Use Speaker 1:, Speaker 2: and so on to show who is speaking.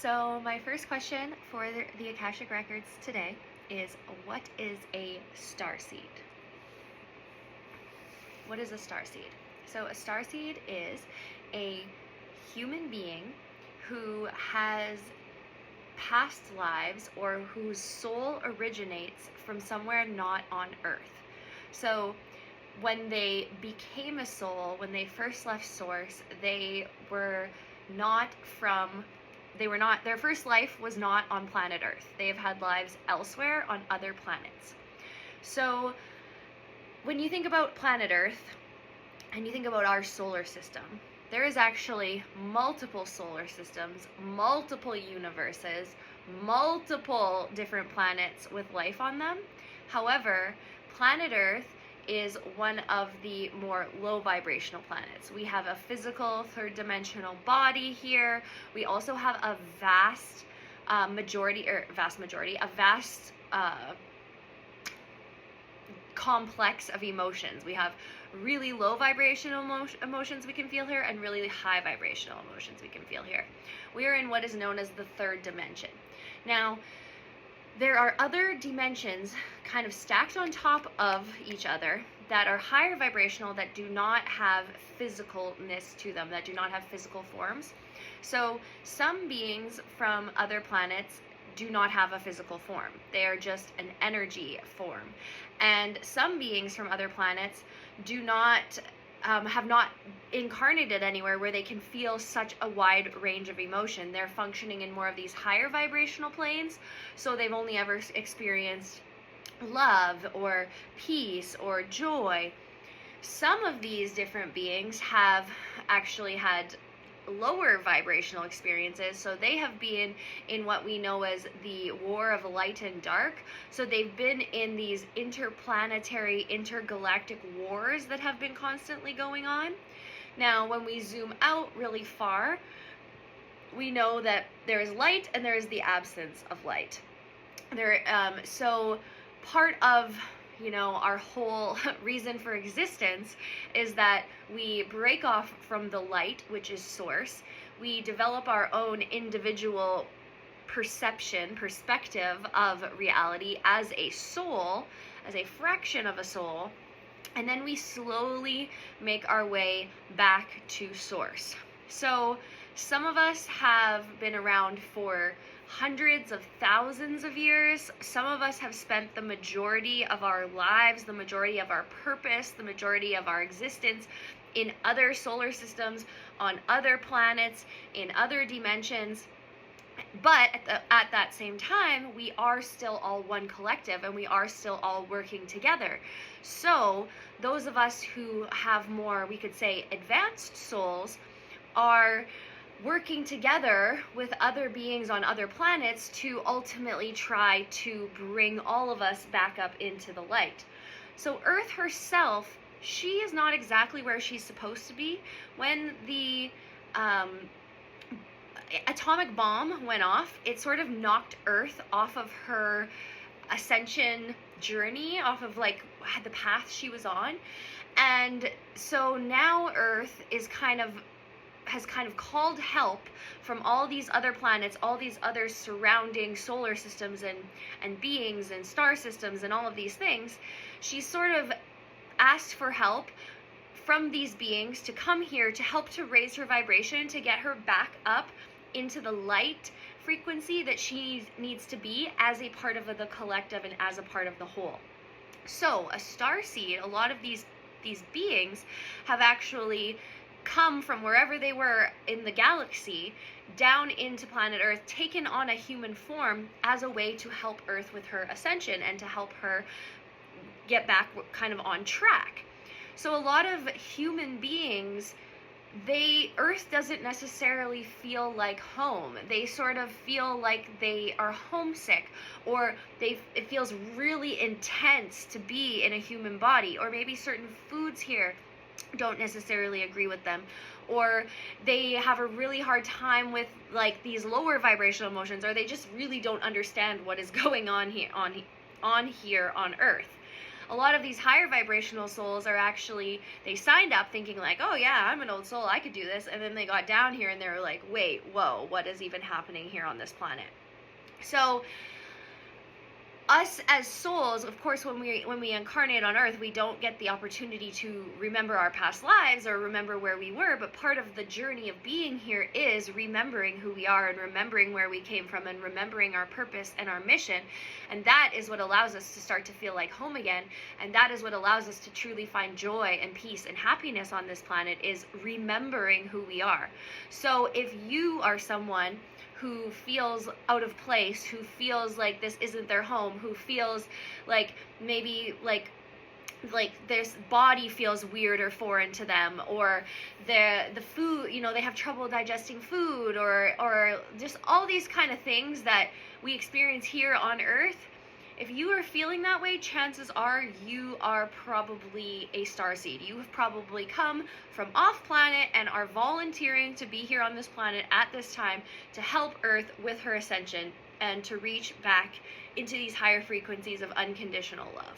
Speaker 1: So my first question for the Akashic Records today is, what is a starseed? What is a starseed? So a starseed is a human being who has past lives or whose soul originates from somewhere not on Earth. So when they became a soul, when they first left Source, they were not their first life was not on planet Earth. They have had lives elsewhere on other planets. So when you think about planet Earth and you think about our solar system, there is actually multiple solar systems, multiple universes, multiple different planets with life on them. However, planet Earth is one of the more low vibrational planets. We have a physical third dimensional body here. We also have a vast complex of emotions. We have really low vibrational emotions we can feel here and really high vibrational emotions we can feel here. We are in what is known as the third dimension. Now, there are other dimensions kind of stacked on top of each other that are higher vibrational, that do not have physicalness to them, that do not have physical forms. So some beings from other planets do not have a physical form. They are just an energy form. And some beings from other planets do not have not incarnated anywhere where they can feel such a wide range of emotion. They're functioning in more of these higher vibrational planes, so they've only ever experienced love or peace or joy. Some of these different beings have actually had lower vibrational experiences, so they have been in what we know as the war of light and dark. So they've been in these interplanetary, intergalactic wars that have been constantly going on. Now, when we zoom out really far, we know that there is light and there is the absence of light. So part of our whole reason for existence is that we break off from the light, which is Source. We develop our own individual perspective of reality as a soul, as a fraction of a soul, and then we slowly make our way back to Source. So some of us have been around for hundreds of thousands of years. Some of us have spent the majority of our lives, the majority of our purpose, the majority of our existence in other solar systems, on other planets, in other dimensions. But at that same time, we are still all one collective, and we are still all working together. So those of us who have more, we could say, advanced souls are working together with other beings on other planets to ultimately try to bring all of us back up into the light. So Earth herself, she is not exactly where she's supposed to be. When the atomic bomb went off, it sort of knocked Earth off of her ascension journey, off of like the path she was on. And so now Earth has kind of called help from all these other planets, all these other surrounding solar systems and beings and star systems and all of these things. She sort of asked for help from these beings to come here to help to raise her vibration, to get her back up into the light frequency that she needs to be as a part of the collective and as a part of the whole. So a starseed, a lot of these beings have actually come from wherever they were in the galaxy down into planet Earth, taken on a human form as a way to help Earth with her ascension and to help her get back kind of on track. So a lot of human beings, Earth doesn't necessarily feel like home. They sort of feel like they are homesick, or it feels really intense to be in a human body, or maybe certain foods here don't necessarily agree with them, or they have a really hard time with like these lower vibrational emotions, or they just really don't understand what is going on here on Earth. A lot of these higher vibrational souls are actually, they signed up thinking like, oh yeah, I'm an old soul, I could do this, and then they got down here and they were like, wait, whoa, what is even happening here on this planet? So us as souls, of course, when we incarnate on earth, we don't get the opportunity to remember our past lives or remember where we were, but part of the journey of being here is remembering who we are and remembering where we came from and remembering our purpose and our mission. And that is what allows us to start to feel like home again, and that is what allows us to truly find joy and peace and happiness on this planet, is remembering who we are. So if you are someone who feels out of place, who feels like this isn't their home, who feels like maybe like their body feels weird or foreign to them, or the food, you know, they have trouble digesting food, or just all these kind of things that we experience here on earth. If you are feeling that way, chances are you are probably a starseed. You have probably come from off planet and are volunteering to be here on this planet at this time to help Earth with her ascension and to reach back into these higher frequencies of unconditional love.